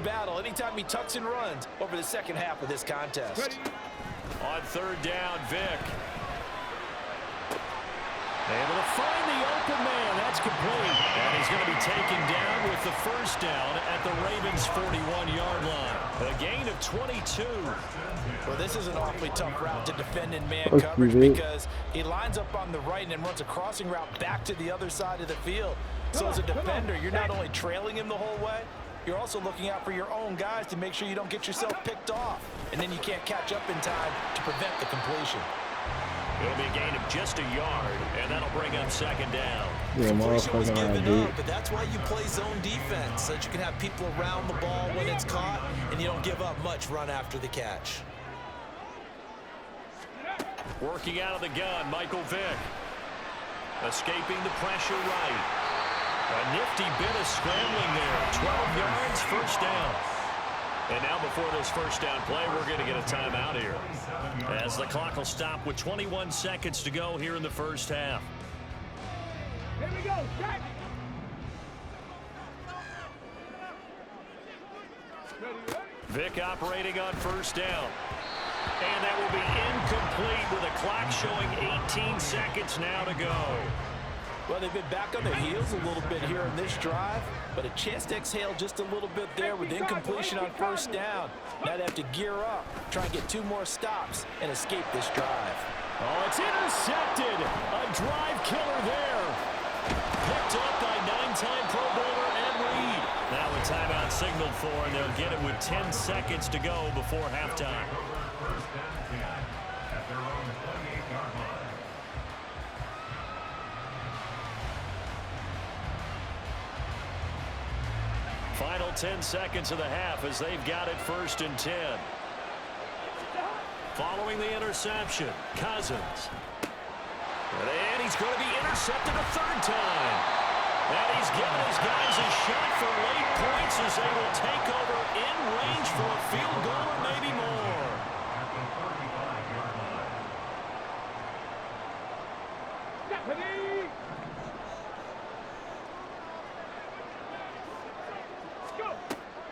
battle anytime he tucks and runs over the second half of this contest. On third down, Vick. Able to find the open man. That's complete. And he's going to be taken down with the first down at the Ravens' 41-yard line. A gain of 22. Well, this is an awfully tough route to defend in man coverage because he lines up on the right and then runs a crossing route back to the other side of the field. So as a defender, you're not only trailing him the whole way, you're also looking out for your own guys to make sure you don't get yourself picked off. And then you can't catch up in time to prevent the completion. It'll be a gain of just a yard, and that'll bring up second down. Yeah, completion was given up, but that's why you play zone defense, so that you can have people around the ball when it's caught, and you don't give up much run after the catch. Working out of the gun, Michael Vick. Escaping the pressure right. A nifty bit of scrambling there. 12 yards, first down. And now before this first down play, we're going to get a timeout here, as the clock will stop with 21 seconds to go here in the first half. Here we go, Jack. Vick operating on first down. And that will be incomplete with a clock showing 18 seconds now to go. Well, they've been back on their heels a little bit here in this drive, but a chance to exhale just a little bit there with incompletion on first down. Now they have to gear up, try and get 2 more stops, and escape this drive. Oh, it's intercepted. A drive killer there. Picked up by 9-time Pro Bowler Ed Reed. Now a timeout signaled for, and they'll get it with 10 seconds to go before halftime. Final 10 seconds of the half as they've got it 1st and 10. Following the interception, Cousins. And he's going to be intercepted a 3rd time. And he's given his guys a shot for late points as they will take over in range for a field goal or maybe more.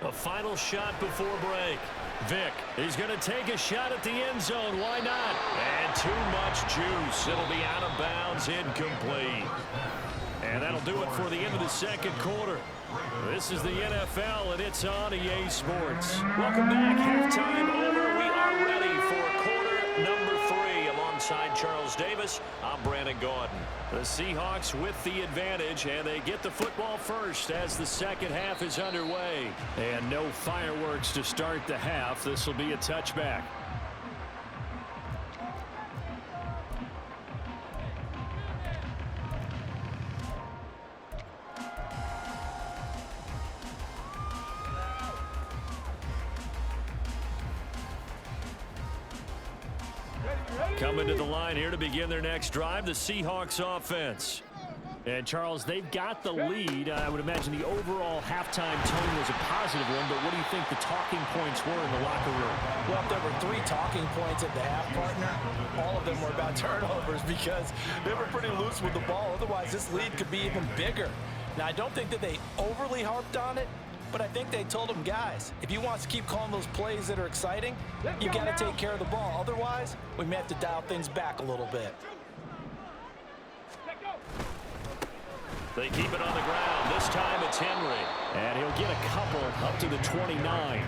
A final shot before break. Vick, he's going to take a shot at the end zone. Why not? And too much juice. It'll be out of bounds, incomplete. And that'll do it for the end of the second quarter. This is the NFL, and it's on EA Sports. Welcome back. Halftime over. We are ready for quarter number 3. Alongside Charles Davis, I'm Brandon Gaudin. The Seahawks with the advantage, and they get the football first as the second half is underway. And no fireworks to start the half. This will be a touchback. Coming to the line here to begin their next drive, the Seahawks offense. And, Charles, they've got the lead. I would imagine the overall halftime tone was a positive one, but what do you think the talking points were in the locker room? Well, if there were 3 talking points at the half, partner, all of them were about turnovers because they were pretty loose with the ball. Otherwise, this lead could be even bigger. Now, I don't think that they overly harped on it, but I think they told them, guys, if you want to keep calling those plays that are exciting, you got to take care of the ball. Otherwise, we may have to dial things back a little bit. They keep it on the ground. This time it's Henry. And he'll get a couple up to the 29.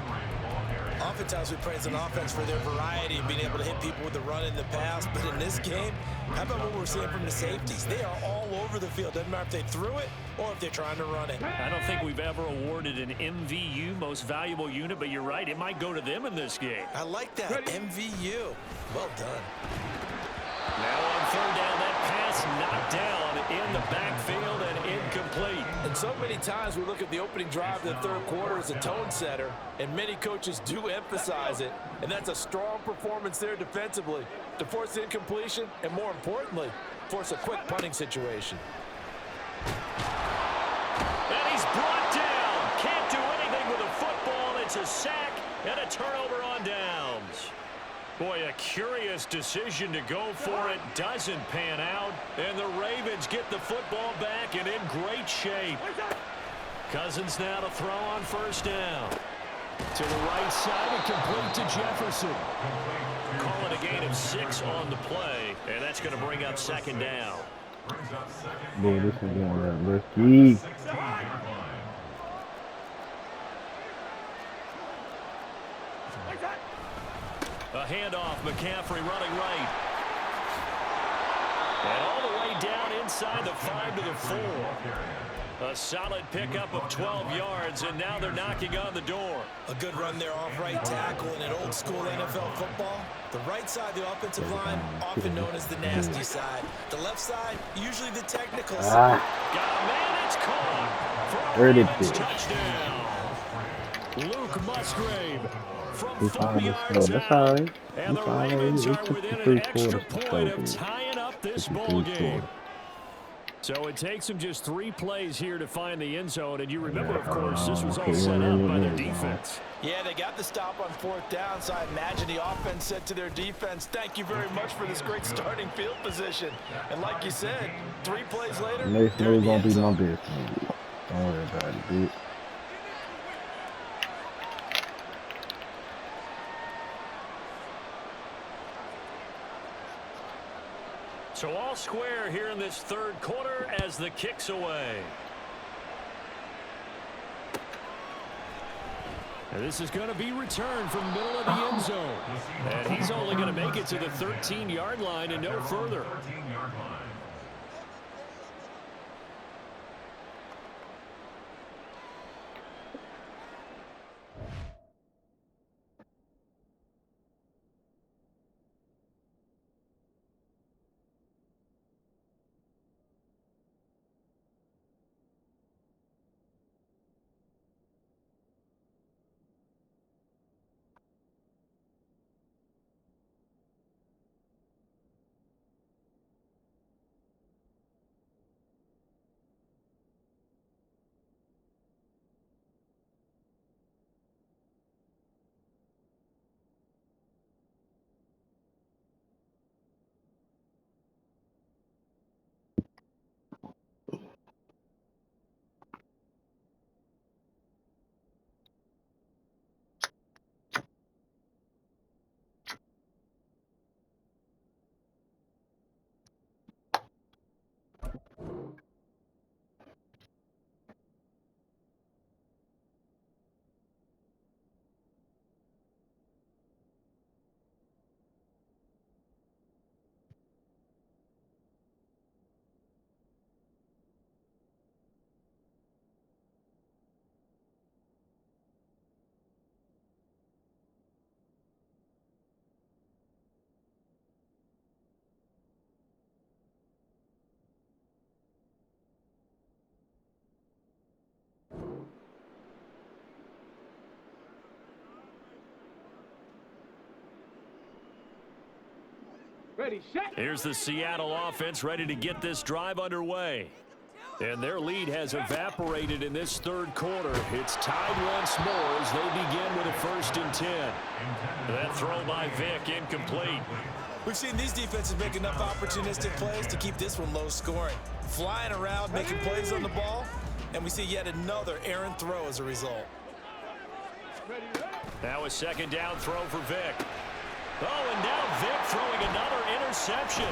Oftentimes we praise an offense for their variety of being able to hit people with the run in the pass. But in this game, how about what we're seeing from the safeties? They are all over the field. Doesn't matter if they threw it or if they're trying to run it. I don't think we've ever awarded an MVU, most valuable unit, but you're right. It might go to them in this game. I like that. MVU. Well done. Now on third down, that pass knocked down in the backfield and incomplete. And so many times we look at the opening drive of the third quarter as a tone setter, and many coaches do emphasize it. And that's a strong performance there defensively to force incompletion and, more importantly, force a quick punting situation. And he's brought down. Can't do anything with a football. It's a sack and a turnover on downs. Boy, a curious decision to go for it. Doesn't pan out. And the Ravens get the football back and in great shape. Cousins now to throw on first down. To the right side and complete to Jefferson. Calling a gain of 6 on the play, and that's going to bring up second down. Boy, this is getting risky. A handoff, McCaffrey running right. And all the way down inside the 5 to the 4. A solid pickup of 12 yards, and now they're knocking on the door. A good run there off right tackle in an old school NFL football. The right side of the offensive line, often known as the nasty side. The left side, usually the technical side. Got a man, it's caught. For a Ravens touchdown. Luke Musgrave from 40 yards out. And the Ravens are within an extra point of tying up this ball game. So it takes them just 3 plays here to find the end zone. And you remember, of course, this was all set up by their defense. Yeah, they got the stop on 4th down, so I imagine the offense said to their defense, thank you very much for this great starting field position. And like you said, 3 plays later, Next they're in the gonna end be zone. my business. Don't worry about it, dude. So all square here in this 3rd quarter as the kick's away. And this is going to be returned from the middle of the end zone. And he's only going to make it to the 13-yard line and no further. Ready, set. Here's the Seattle offense ready to get this drive underway. And their lead has evaporated in this 3rd quarter. It's tied once more as they begin with a 1st and 10. That throw by Vick incomplete. We've seen these defenses make enough opportunistic plays to keep this one low scoring. Flying around, making plays on the ball, and we see yet another errant throw as a result. Now a 2nd down throw for Vick. Oh, and now Vick throwing another interception.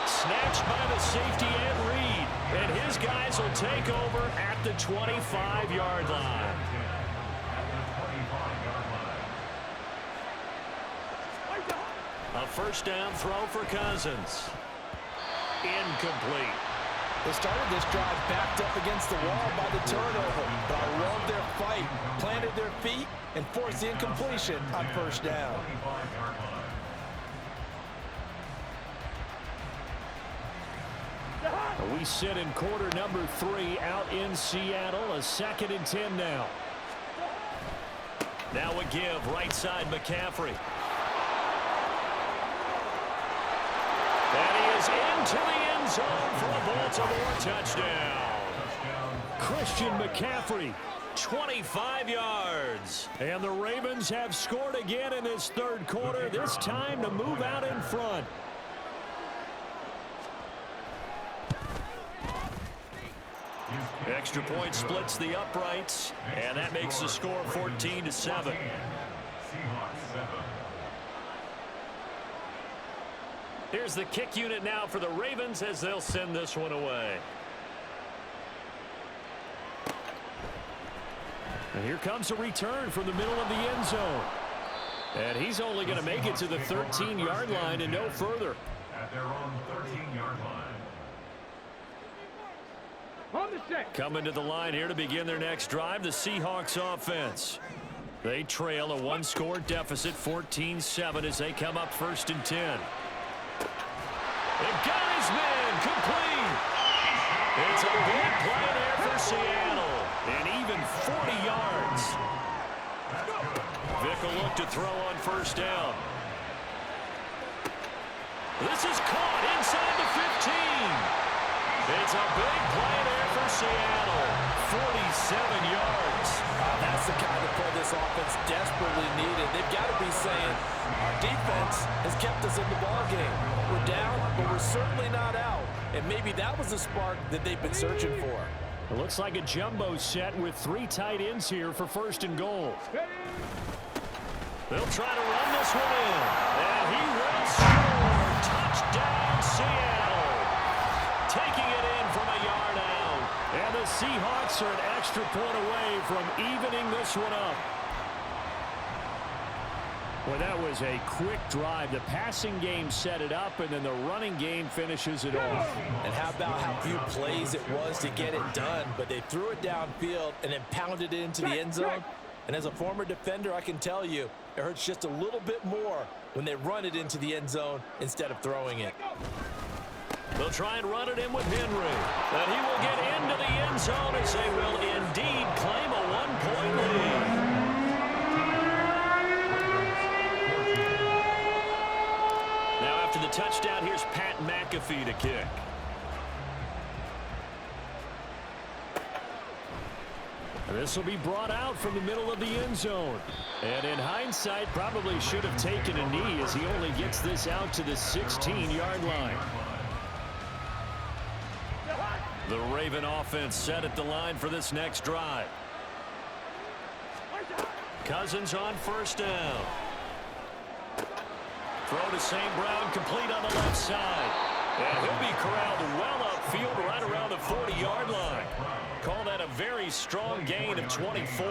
Snatched by the safety and Reed. And his guys will take over at the 25-yard line. A 1st down throw for Cousins. Incomplete. They started this drive backed up against the wall by the turnover, but I love their fight, planted their feet, and forced the incompletion on 1st down. We sit in quarter number 3 out in Seattle. A 2nd and 10 now. Now a give right side McCaffrey. And he is into the end zone for a Baltimore touchdown. Christian McCaffrey, 25 yards. And the Ravens have scored again in this 3rd quarter, this time to move out in front. Extra point splits the uprights, and that makes the score 14-7. Here's the kick unit now for the Ravens as they'll send this one away. And here comes a return from the middle of the end zone. And he's only going to make it to the 13-yard line and no further. At their own 13-yard line. On the set. Coming to the line here to begin their next drive, the Seahawks offense. They trail a one-score deficit, 14-7, as they come up 1st and 10. They've got his man complete. It's a big play there for Seattle. And even 40 yards. Vick will look to throw on 1st down. This is caught inside the 15. It's a big play there for Seattle. 47 yards. That's the kind of play this offense desperately needed. They've got to be saying, our defense has kept us in the ballgame. We're down, but we're certainly not out. And maybe that was the spark that they've been searching for. It looks like a jumbo set with 3 tight ends here for 1st and goal. They'll try to run this one in. And he will score. Touchdown, Seattle. Taking it in from a yard out. And the Seahawks are an extra point away from evening this one up. Well, that was a quick drive. The passing game set it up, and then the running game finishes it off. And how about how few plays it was to get it done, but they threw it downfield and then pounded it into the end zone. And as a former defender, I can tell you, it hurts just a little bit more when they run it into the end zone instead of throwing it. They'll try and run it in with Henry. And he will get into the end zone as they will indeed claim a 1-point lead. After the touchdown, here's Pat McAfee to kick. This will be brought out from the middle of the end zone. And in hindsight, probably should have taken a knee as he only gets this out to the 16-yard line. The Raven offense set at the line for this next drive. Cousins on 1st down. Throw to St. Brown, complete on the left side. And he'll be corralled well upfield right around the 40-yard line. Call that a very strong gain of 24.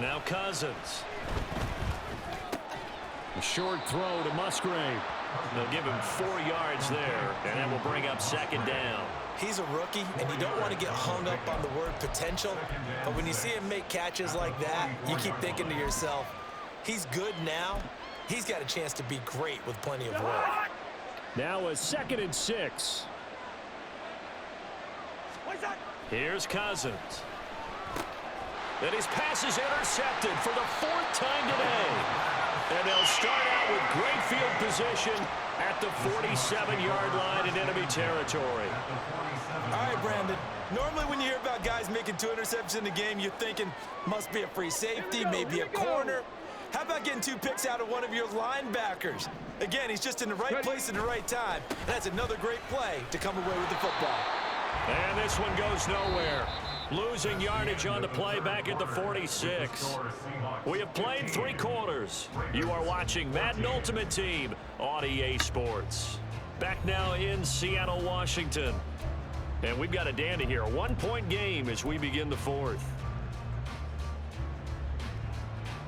Now Cousins. A short throw to Musgrave. They'll give him 4 yards there, and that will bring up 2nd down. He's a rookie, and you don't want to get hung up on the word potential, but when you see him make catches like that, you keep thinking to yourself, he's good now. He's got a chance to be great with plenty of work. Now a 2nd and 6. Here's Cousins. And his pass is intercepted for the 4th time today. And they'll start out with great field position at the 47-yard line in enemy territory. All right, Brandon. Normally when you hear about guys making 2 interceptions in a game, you're thinking must be a free safety, maybe a corner. How about getting 2 picks out of one of your linebackers? Again, he's just in the right place at the right time. And that's another great play to come away with the football. And this one goes nowhere. Losing yardage on the play back at the 46. We have played 3 quarters. You are watching Madden Ultimate Team on EA Sports. Back now in Seattle, Washington. And we've got a dandy here. A 1-point game as we begin the 4th.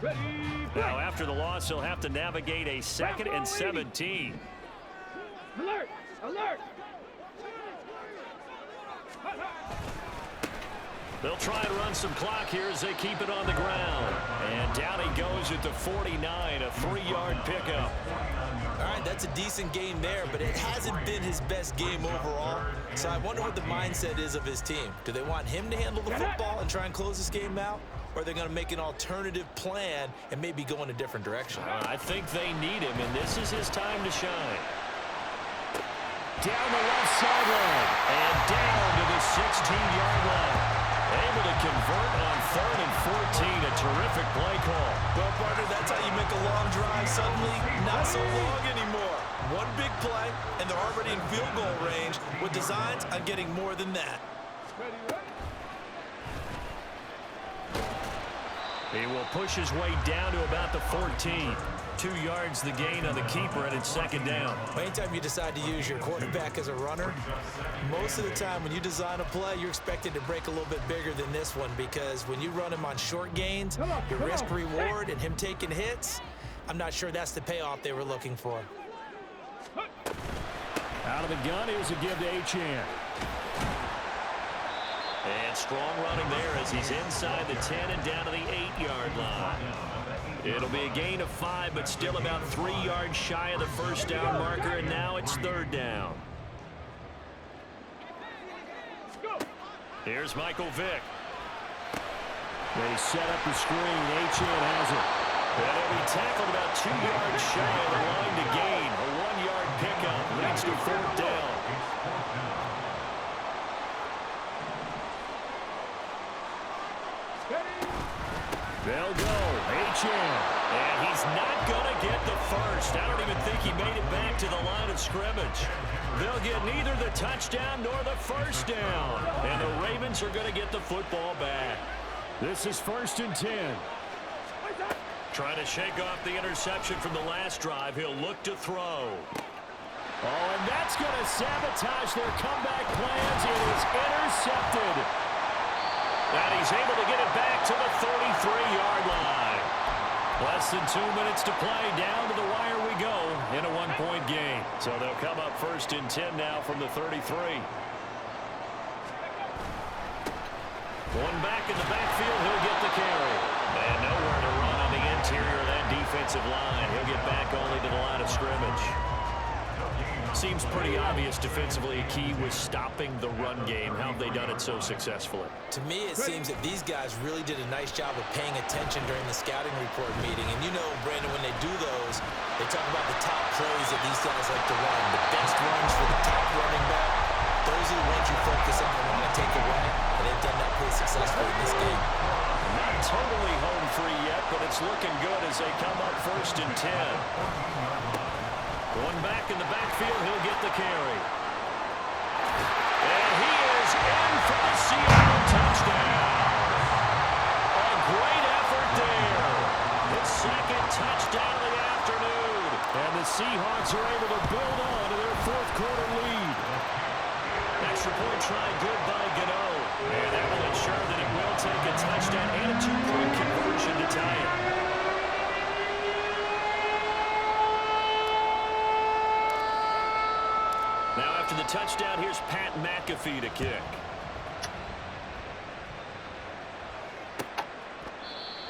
Now, after the loss, he'll have to navigate a 2nd and 17. Alert! Alert! They'll try and run some clock here as they keep it on the ground. And down he goes at the 49, a 3-yard pickup. All right, that's a decent game there, but it hasn't been his best game overall. So I wonder what the mindset is of his team. Do they want him to handle the football and try and close this game out? Or are they going to make an alternative plan and maybe go in a different direction? I think they need him, and this is his time to shine. Down the left sideline and down to the 16-yard line. Able to convert on 3rd and 14. A terrific play call. Well, partner, that's how you make a long drive suddenly not so long anymore. One big play, and they're already in field goal range with designs on getting more than that. He will push his way down to about the 14. 2 yards the gain on the keeper, and it's second down. Anytime you decide to use your quarterback as a runner, most of the time when you design a play, you're expected to break a little bit bigger than this one, because when you run him on short gains, your risk-reward and him taking hits, I'm not sure that's the payoff they were looking for. Out of the gun, here's a give to Achane. And strong running there as he's inside the 10 and down to the 8-yard line. It'll be a gain of 5, but still about 3 yards shy of the first down marker, and now it's third down. Here's Michael Vick. They set up the screen. Achane has it. And he'll be tackled about 2 yards shy of the line to gain. A 1-yard pickup leads to fourth down. They'll go. Achane. And he's not going to get the first. I don't even think he made it back to the line of scrimmage. They'll get neither the touchdown nor the first down. And the Ravens are going to get the football back. This is 1st and 10. Trying to shake off the interception from the last drive. He'll look to throw. Oh, and that's going to sabotage their comeback plans. It is intercepted. And he's able to get it back to the 33-yard line. Less than 2 minutes to play. Down to the wire we go in a one-point game. So they'll come up 1st and 10 now from the 33. One back in the backfield. He'll get the carry. And nowhere to run on the interior of that defensive line. He'll get back only to the line of scrimmage. Seems pretty obvious defensively. A key was stopping the run game. How have they done it so successfully? To me, it seems that these guys really did a nice job of paying attention during the scouting report meeting. And you know, Brandon, when they do those, they talk about the top plays that these guys like to run. The best runs for the top running back. Those are the ones you focus on and want to take away. And they've done that pretty successfully in this game. Not totally home free yet, but it's looking good as they come up 1st and 10. One back in the backfield, he'll get the carry. And he is in for the Seattle touchdown. A great effort there. His second touchdown of the afternoon. And the Seahawks are able to build on to their fourth-quarter lead. Extra point try good by Gano. And that will ensure that he will take a touchdown and a 2-point conversion to tie it. Now after the touchdown, here's Pat McAfee to kick.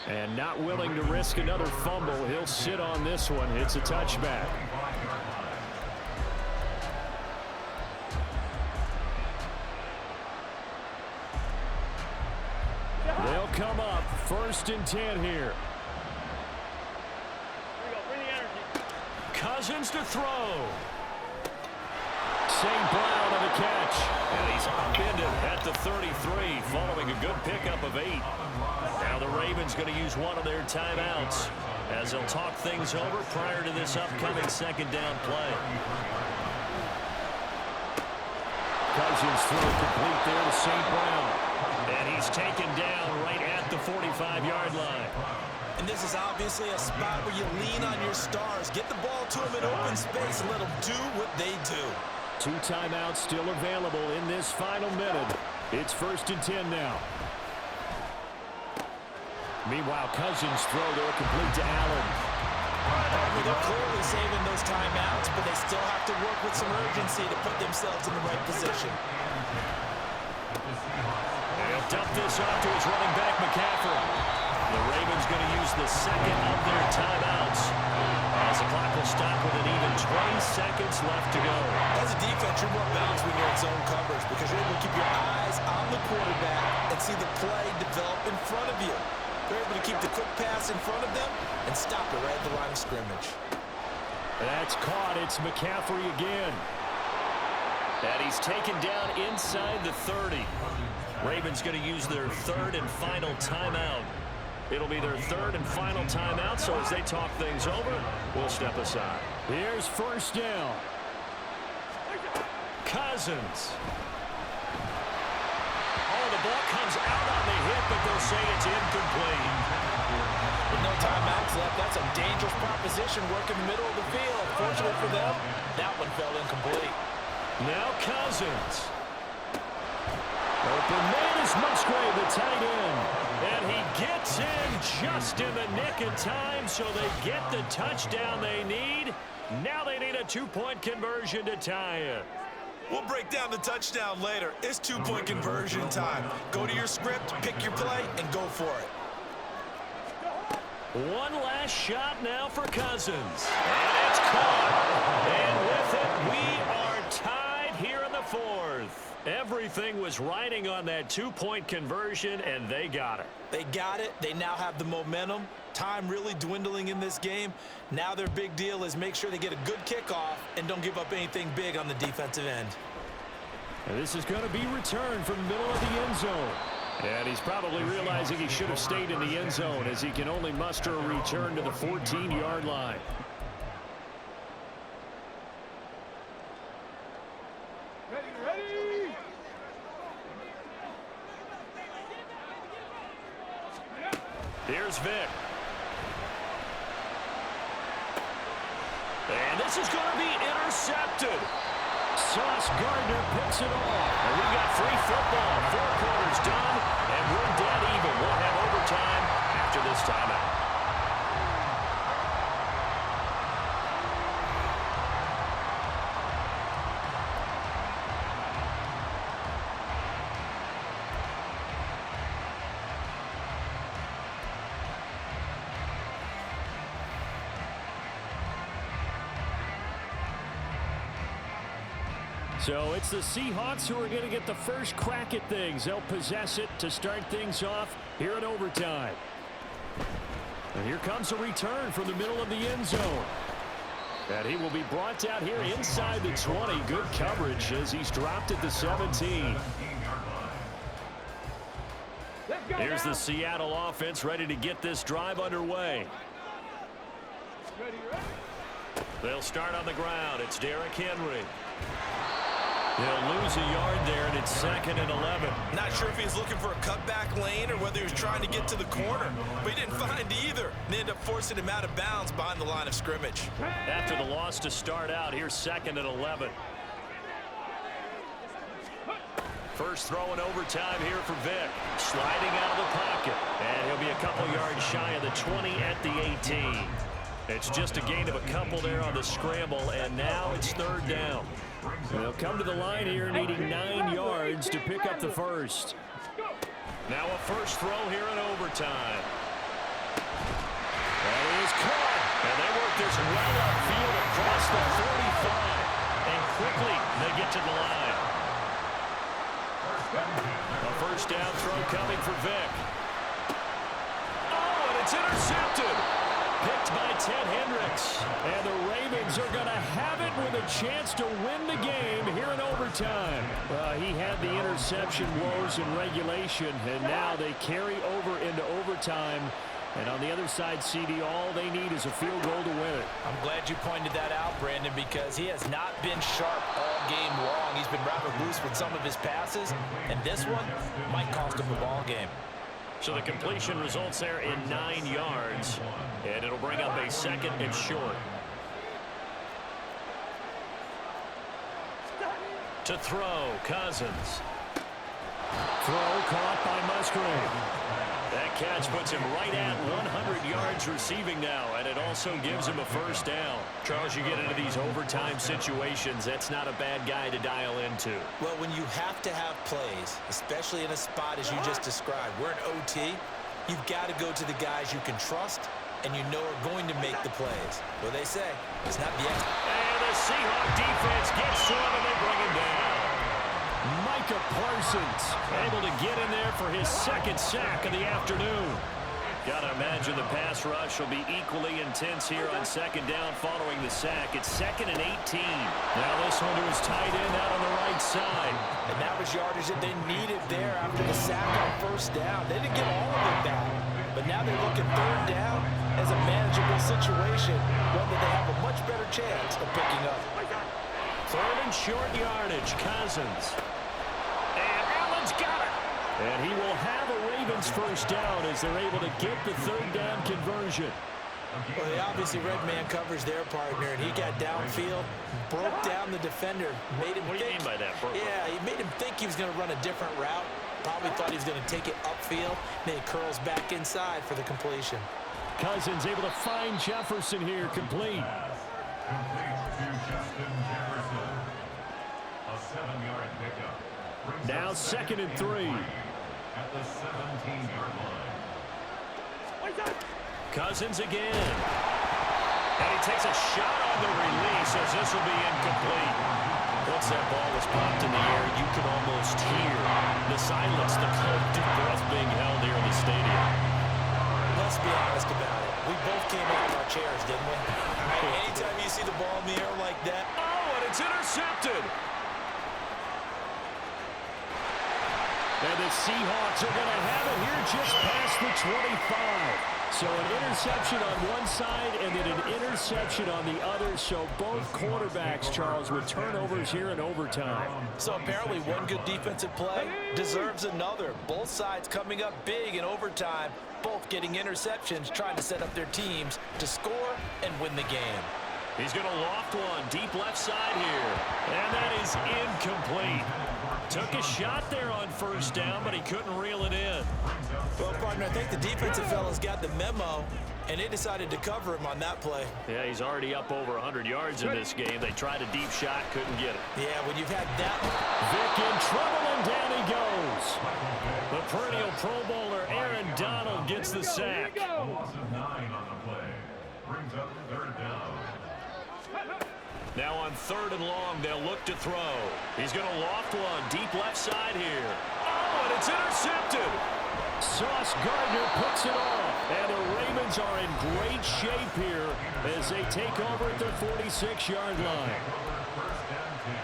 And not willing to risk another fumble. He'll sit on this one. It's a touchback. They'll come up 1st and 10 here. Bring the energy. Cousins to throw. St. Brown on the catch. And he's upended at the 33 following a good pickup of 8. Now the Ravens going to use one of their timeouts as they'll talk things over prior to this upcoming second down play. Cousins throw complete there to St. Brown. And he's taken down right at the 45-yard line. And this is obviously a spot where you lean on your stars. Get the ball to them in open space and let them do what they do. 2 timeouts still available in this final minute. It's 1st and 10 now. Meanwhile, Cousins throw there complete to Allen. They're clearly saving those timeouts, but they still have to work with some urgency to put themselves in the right position. They'll dump this off to his running back, McCaffrey. The Ravens going to use the second of their timeouts as the clock will stop with an even 20 seconds left to go. As a defense, you're more balanced when you're in zone coverage because you're able to keep your eyes on the quarterback and see the play develop in front of you. They're able to keep the quick pass in front of them and stop it right at the line of scrimmage. That's caught. It's McCaffrey again. And he's taken down inside the 30. Ravens going to use their third and final timeout. It'll be their third and final timeout, so as they talk things over, we'll step aside. Here's first down. Cousins. Oh, the ball comes out on the hit, but they'll say it's incomplete. With no timeouts left, that's a dangerous proposition working the middle of the field. Fortunately for them, that one fell incomplete. Now Cousins. Open man is Musgrave, the tight end. And he gets in just in the nick of time, so they get the touchdown they need. Now they need a two-point conversion to tie it. We'll break down the touchdown later. It's two-point conversion time. Go to your script, pick your play, and go for it. One last shot now for Cousins. And it's caught. And with it, we are tied here in the fourth. Everything was riding on that two-point conversion, and they got it. They got it. They now have the momentum. Time really dwindling in this game. Now their big deal is make sure they get a good kickoff and don't give up anything big on the defensive end. And this is going to be returned from the middle of the end zone. And he's probably realizing he should have stayed in the end zone as he can only muster a return to the 14-yard line. Ready. Here's Vic. And this is going to be intercepted. Sauce Gardner picks it off. And we've got free football. 4 quarters done, and we're dead even. We'll have overtime after this timeout. So it's the Seahawks who are going to get the first crack at things. They'll possess it to start things off here in overtime. And here comes a return from the middle of the end zone. And he will be brought down here inside the 20. Good coverage as he's dropped at the 17. Here's the Seattle offense ready to get this drive underway. They'll start on the ground. It's Derrick Henry. He'll lose a yard there, and it's 2nd and 11. Not sure if he's looking for a cutback lane or whether he was trying to get to the corner, but he didn't find either. And they ended up forcing him out of bounds behind the line of scrimmage. After the loss to start out, here's 2nd and 11. First throw in overtime here for Vic. Sliding out of the pocket. And he'll be a couple yards shy of the 20 at the 18. It's just a gain of a couple there on the scramble, and now it's 3rd down. They'll come to the line here needing 9 yards to pick up the first. Now a first throw here in overtime. That is caught. And they work this well upfield across the 45. And quickly they get to the line. A first down throw coming for Vic. Oh, and it's intercepted. Picked by Ted Hendricks. And the Ravens are going to have it with a chance to win the game here in overtime. He had the interception woes in regulation, and now they carry over into overtime. And on the other side, CD, all they need is a field goal to win it. I'm glad you pointed that out, Brandon, because he has not been sharp all game long. He's been rather loose with some of his passes, and this one might cost him the ball game. So the completion results there in 9 yards, and it'll bring up a 2nd and short. To throw, Cousins. Throw caught by Musgrave. That catch puts him right at 100 yards receiving now, and it also gives him a first down. Charles, you get into these overtime situations, that's not a bad guy to dial into. Well, when you have to have plays, especially in a spot as you just described, we're in OT, you've got to go to the guys you can trust and you know are going to make the plays. Well, they say it's not the end. And the Seahawk defense gets to him, and they bring him down. Micah Parsons able to get in there for his 2nd sack of the afternoon. Got to imagine the pass rush will be equally intense here on 2nd down following the sack. It's 2nd and 18. Now this one to his tight end out on the right side. And that was yardage that they needed there after the sack on 1st down. They didn't get all of it back, But now they're looking third down as a manageable situation, one that they have a much better chance of picking up. Third and short yardage, Cousins. And Allen's got it. And he will have a Ravens first down as they're able to get the third down conversion. Well, they obviously red man covers their partner, and he got downfield, broke down the defender, made him What do you mean by that, Burke? Yeah, he made him think he was going to run a different route. Probably thought he was going to take it upfield. Then he curls back inside for the completion. Cousins able to find Jefferson here, complete. Complete to Justin Jefferson. A 7-yard pickup. Brings Now up 2nd and 3. At the 17-yard line. Cousins again. And he takes a shot on the release as this will be incomplete. Once that ball was popped in the air, you could almost hear the silence, the cold deep breath being held here in the stadium. Let's be honest about it. We both came out of our chairs, didn't we? Anytime you see the ball in the air like that. Oh, and it's intercepted. And the Seahawks are going to have it here just past the 25. So an interception on one side and then an interception on the other. So both quarterbacks, Charles, with turnovers here in overtime. So apparently one good defensive play deserves another. Both sides coming up big in overtime, both getting interceptions, trying to set up their teams to score and win the game. He's going to loft one deep left side here. And that is incomplete. Took a shot there on first down, but he couldn't reel it in. Well, partner, I think the defensive fellas got the memo, and they decided to cover him on that play. Yeah, he's already up over 100 yards in this game. They tried a deep shot, couldn't get it. Yeah, when you've had that. Vick in trouble, and down he goes. The perennial Pro Bowler Aaron Donald gets the sack. A loss of 9 on the play. Brings up third down. Now on third and long, they'll look to throw. He's going to loft one deep left side here. Oh, and it's intercepted. Sauce Gardner picks it off. And the Ravens are in great shape here as they take over at their 46-yard line. First and 10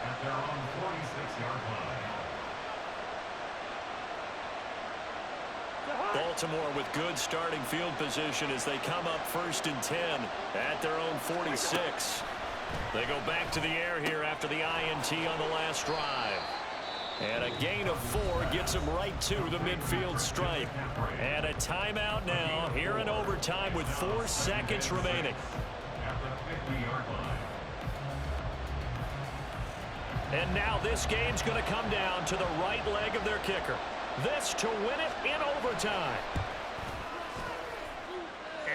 at their own 46-yard line. Baltimore with good starting field position as they come up first and 10 at their own 46. They go back to the air here after the INT on the last drive. And a gain of 4 gets them right to the midfield stripe. And a timeout now here in overtime with 4 seconds remaining. At the 50-yard line. And now this game's going to come down to the right leg of their kicker. This to win it in overtime.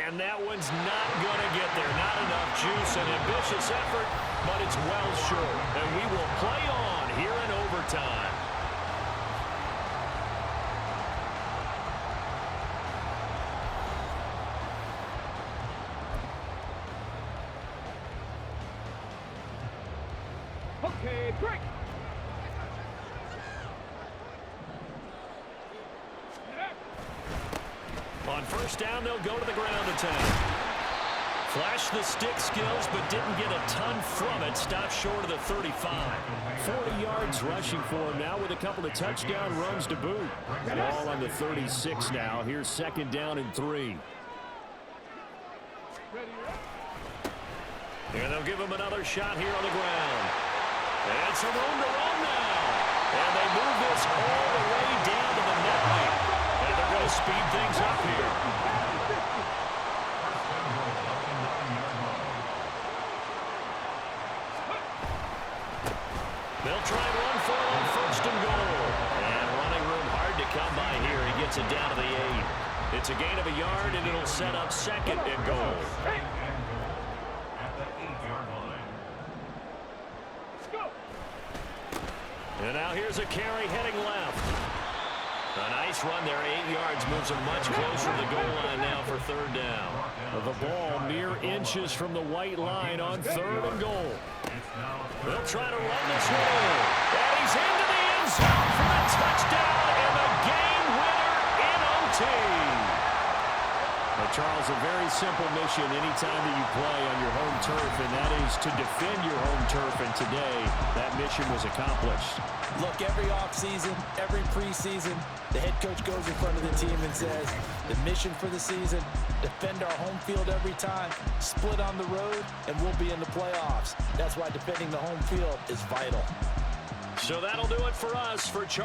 And that one's not going to get there. Not enough juice. An ambitious effort, but it's well short. And we will play on here in overtime. Okay, break. On first down, they'll go to the ground attack. Flashed the stick skills, but didn't get a ton from it. Stopped short of the 35. 40 yards rushing for him now with a couple of touchdown runs to boot. Ball on the 36 now. Here's second down and 3. And they'll give him another shot here on the ground. And some room to run now. And they move this all the way down to the net line. And they're going to speed things up here. They'll try and run for it on first and goal. And running room hard to come by here. He gets it down to the 8. It's a gain of a yard, and it'll set up second and goal. At the 8-yard line. And now here's a carry heading left. A nice run there, 8 yards, moves him much closer to the goal line now for third down. The ball mere inches from the white line on third and goal. They'll try to run this one. And he's into the end zone for a touchdown and the game winner in OT. Well, Charles, a very simple mission anytime that you play on your home turf, and that is to defend your home turf. And today, that mission was accomplished. Look, every offseason, every preseason, the head coach goes in front of the team and says, the mission for the season, defend our home field every time, split on the road, and we'll be in the playoffs. That's why defending the home field is vital. So that'll do it for us. For Charles.